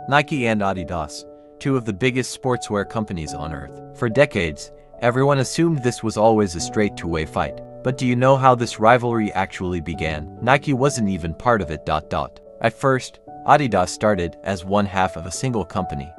Nike and Adidas, two of the biggest sportswear companies on earth. For decades, everyone assumed this was always a straight two-way fight. But do you know how this rivalry actually began? Nike wasn't even part of it. At first, Adidas started as one half of a single company.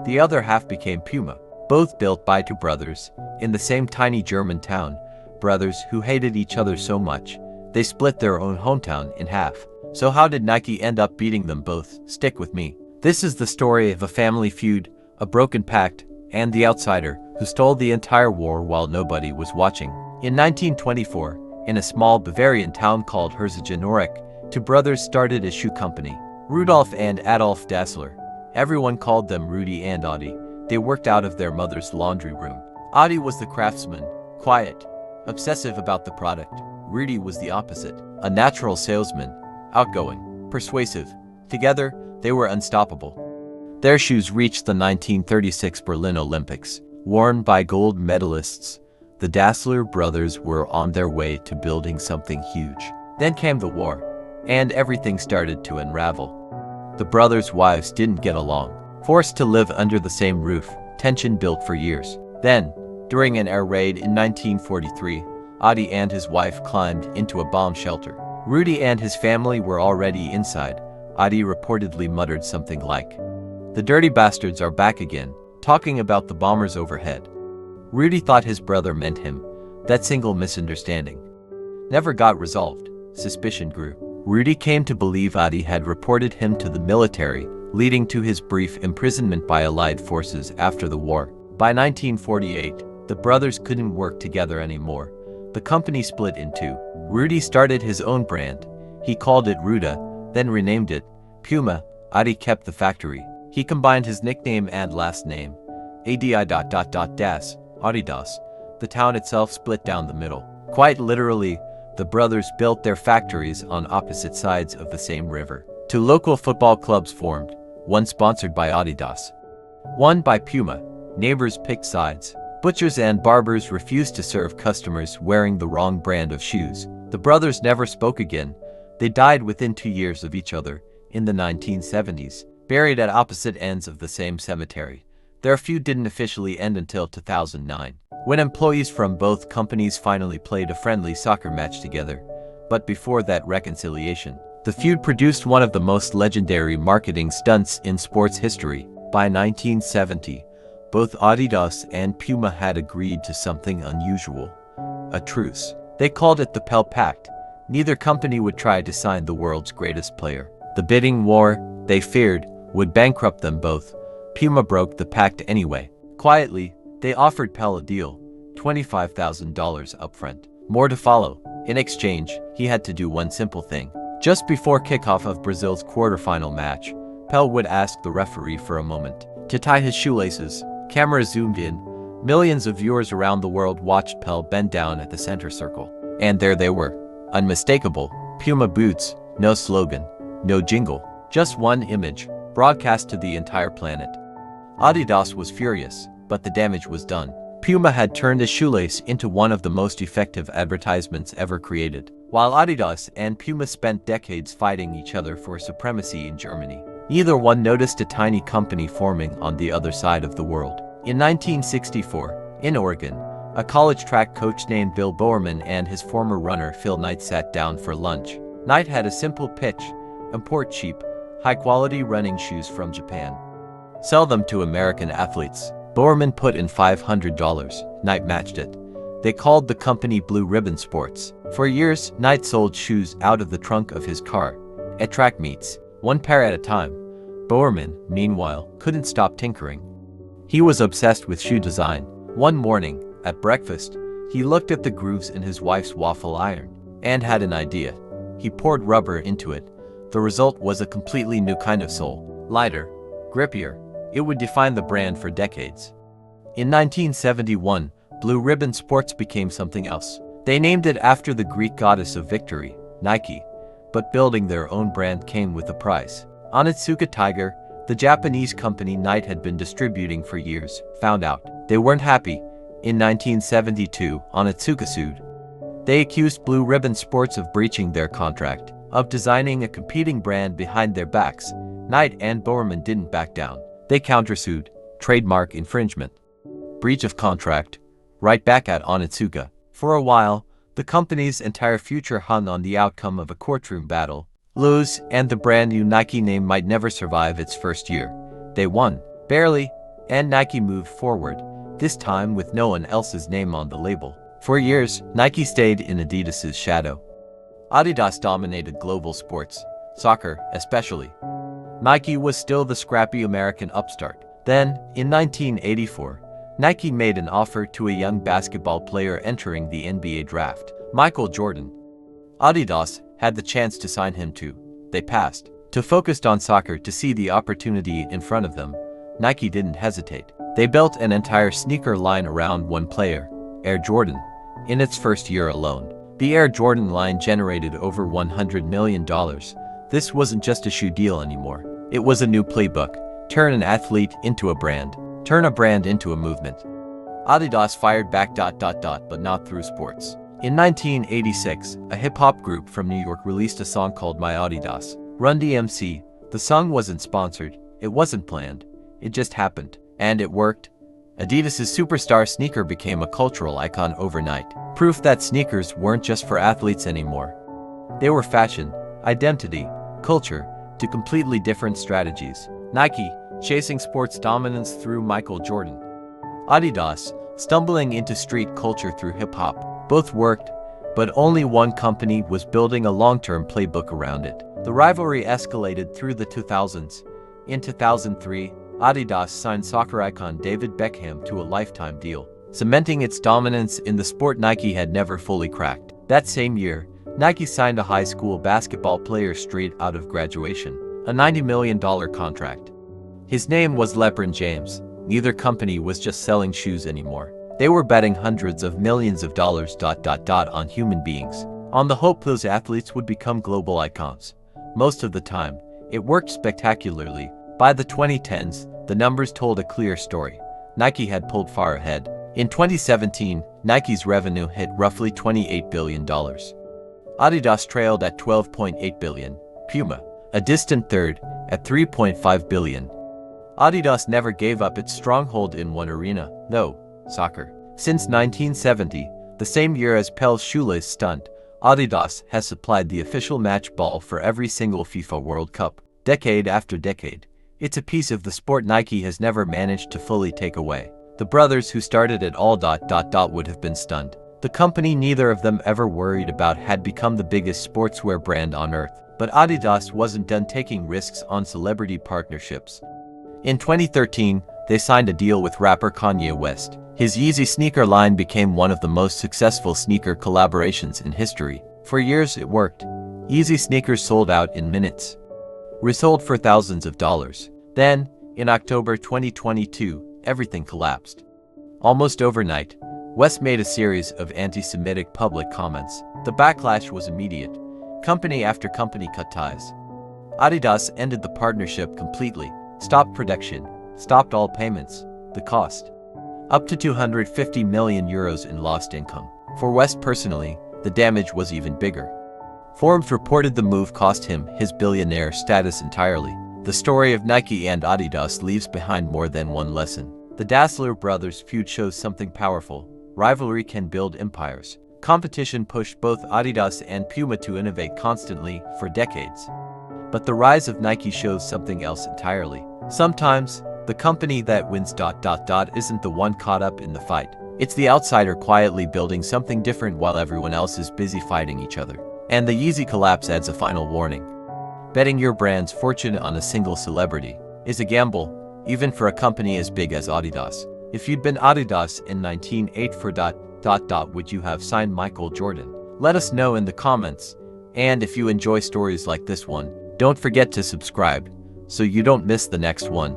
The other half became Puma, both built by two brothers in the same tiny German town, brothers who hated each other so much, they split their own hometown in half. So how did Nike end up beating them both? Stick with me. This is the story of a family feud, a broken pact, and the outsider who stole the entire war while nobody was watching. In 1924, in a small Bavarian town called Herzogenaurach, two brothers started a shoe company, Rudolf and Adolf Dassler. Everyone called them Rudy and Adi. They worked out of their mother's laundry room. Adi was the craftsman, quiet, obsessive about the product. Rudy was the opposite, a natural salesman, outgoing, persuasive. Together, they were unstoppable. Their shoes reached the 1936 Berlin Olympics. Worn by gold medalists, the Dassler brothers were on their way to building something huge. Then came the war, and everything started to unravel. The brothers' wives didn't get along. Forced to live under the same roof, tension built for years. Then, during an air raid in 1943, Adi and his wife climbed into a bomb shelter. Rudy and his family were already inside. Adi reportedly muttered something like, "The dirty bastards are back again," talking about the bombers overhead. Rudy thought his brother meant him. That single misunderstanding never got resolved. Suspicion grew. Rudy came to believe Adi had reported him to the military, leading to his brief imprisonment by Allied forces after the war. By 1948, the brothers couldn't work together anymore. The company split in two. Rudy started his own brand. He called it Ruda, then renamed it Puma. Adi kept the factory. He combined his nickname and last name, Das, Adidas. The town itself split down the middle. Quite literally, the brothers built their factories on opposite sides of the same river. Two local football clubs formed, one sponsored by Adidas, one by Puma. Neighbors picked sides. Butchers and barbers refused to serve customers wearing the wrong brand of shoes. The brothers never spoke again. They died within 2 years of each other in the 1970s, buried at opposite ends of the same cemetery. Their feud didn't officially end until 2009, when employees from both companies finally played a friendly soccer match together. But before that reconciliation, the feud produced one of the most legendary marketing stunts in sports history. By 1970, both Adidas and Puma had agreed to something unusual, a truce. They called it the Pell Pact. Neither company would try to sign the world's greatest player. The bidding war, they feared, would bankrupt them both. Puma broke the pact anyway. Quietly, they offered Pell a deal, $25,000 upfront. More to follow. In exchange, he had to do one simple thing. Just before kickoff of Brazil's quarterfinal match, Pell would ask the referee for a moment to tie his shoelaces. Camera zoomed in. Millions of viewers around the world watched Pell bend down at the center circle. And there they were. Unmistakable. Puma boots. No slogan. No jingle. Just one image, broadcast to the entire planet. Adidas was furious, but the damage was done. Puma had turned a shoelace into one of the most effective advertisements ever created. While Adidas and Puma spent decades fighting each other for supremacy in Germany, neither one noticed a tiny company forming on the other side of the world. In 1964, in Oregon, a college track coach named Bill Bowerman and his former runner Phil Knight sat down for lunch. Knight had a simple pitch: import cheap, high-quality running shoes from Japan. Sell them to American athletes. Bowerman put in $500. Knight matched it. They called the company Blue Ribbon Sports. For years, Knight sold shoes out of the trunk of his car, at track meets, one pair at a time. Bowerman, meanwhile, couldn't stop tinkering. He was obsessed with shoe design. One morning, at breakfast, he looked at the grooves in his wife's waffle iron and had an idea. He poured rubber into it. The result was a completely new kind of sole. Lighter, grippier. It would define the brand for decades. In 1971, Blue Ribbon Sports became something else. They named it after the Greek goddess of victory, Nike. But building their own brand came with a price. Onitsuka Tiger, the Japanese company Knight had been distributing for years, found out. They weren't happy. In 1972, Onitsuka sued. They accused Blue Ribbon Sports of breaching their contract, of designing a competing brand behind their backs. Knight and Bowerman didn't back down. They countersued, trademark infringement, breach of contract, right back at Onitsuka. For a while, the company's entire future hung on the outcome of a courtroom battle. Lose, and the brand new Nike name might never survive its first year. They won, barely, and Nike moved forward, this time with no one else's name on the label. For years, Nike stayed in Adidas's shadow. Adidas dominated global sports, soccer especially. Nike was still the scrappy American upstart. Then, in 1984, Nike made an offer to a young basketball player entering the NBA draft, Michael Jordan. Adidas had the chance to sign him too. They passed. To focus on soccer to see the opportunity in front of them, Nike didn't hesitate. They built an entire sneaker line around one player, Air Jordan, in its first year alone. The Air Jordan line generated over $100 million. This wasn't just a shoe deal anymore. It was a new playbook. Turn an athlete into a brand. Turn a brand into a movement. Adidas fired back. But not through sports. In 1986, a hip-hop group from New York released a song called My Adidas. Run DMC. The song wasn't sponsored. It wasn't planned. It just happened. And it worked. Adidas's superstar sneaker became a cultural icon overnight. Proof that sneakers weren't just for athletes anymore. They were fashion, identity, culture, to completely different strategies. Nike, chasing sports dominance through Michael Jordan. Adidas, stumbling into street culture through hip-hop. Both worked, but only one company was building a long-term playbook around it. The rivalry escalated through the 2000s. In 2003, Adidas signed soccer icon David Beckham to a lifetime deal, cementing its dominance in the sport Nike had never fully cracked. That same year, Nike signed a high school basketball player straight out of graduation, a $90 million contract. His name was LeBron James. Neither company was just selling shoes anymore. They were betting hundreds of millions of dollars on human beings, on the hope those athletes would become global icons. Most of the time, it worked spectacularly. By the 2010s, the numbers told a clear story. Nike had pulled far ahead. In 2017, Nike's revenue hit roughly $28 billion. Adidas trailed at $12.8 billion. Puma, a distant third, at $3.5 billion. Adidas never gave up its stronghold in one arena, no, soccer. Since 1970, the same year as Pelle's shoelace stunt, Adidas has supplied the official match ball for every single FIFA World Cup. Decade after decade, it's a piece of the sport Nike has never managed to fully take away. The brothers who started it all would have been stunned. The company neither of them ever worried about had become the biggest sportswear brand on earth. But Adidas wasn't done taking risks on celebrity partnerships. In 2013, they signed a deal with rapper Kanye West. His Yeezy sneaker line became one of the most successful sneaker collaborations in history. For years it worked. Yeezy sneakers sold out in minutes. Resold for thousands of dollars. Then, in October 2022, everything collapsed. Almost overnight, West made a series of anti-Semitic public comments. The backlash was immediate. Company after company cut ties. Adidas ended the partnership completely, stopped production, stopped all payments. The cost? Up to €250 million in lost income. For West personally, the damage was even bigger. Forbes reported the move cost him his billionaire status entirely. The story of Nike and Adidas leaves behind more than one lesson. The Dassler brothers' feud shows something powerful. Rivalry can build empires. Competition pushed both Adidas and Puma to innovate constantly for decades. But the rise of Nike shows something else entirely. Sometimes, the company that wins isn't the one caught up in the fight. It's the outsider quietly building something different while everyone else is busy fighting each other. And the Yeezy collapse adds a final warning. Betting your brand's fortune on a single celebrity is a gamble, even for a company as big as Adidas. If you'd been Adidas in 1984, would you have signed Michael Jordan? Let us know in the comments. And if you enjoy stories like this one, don't forget to subscribe so you don't miss the next one.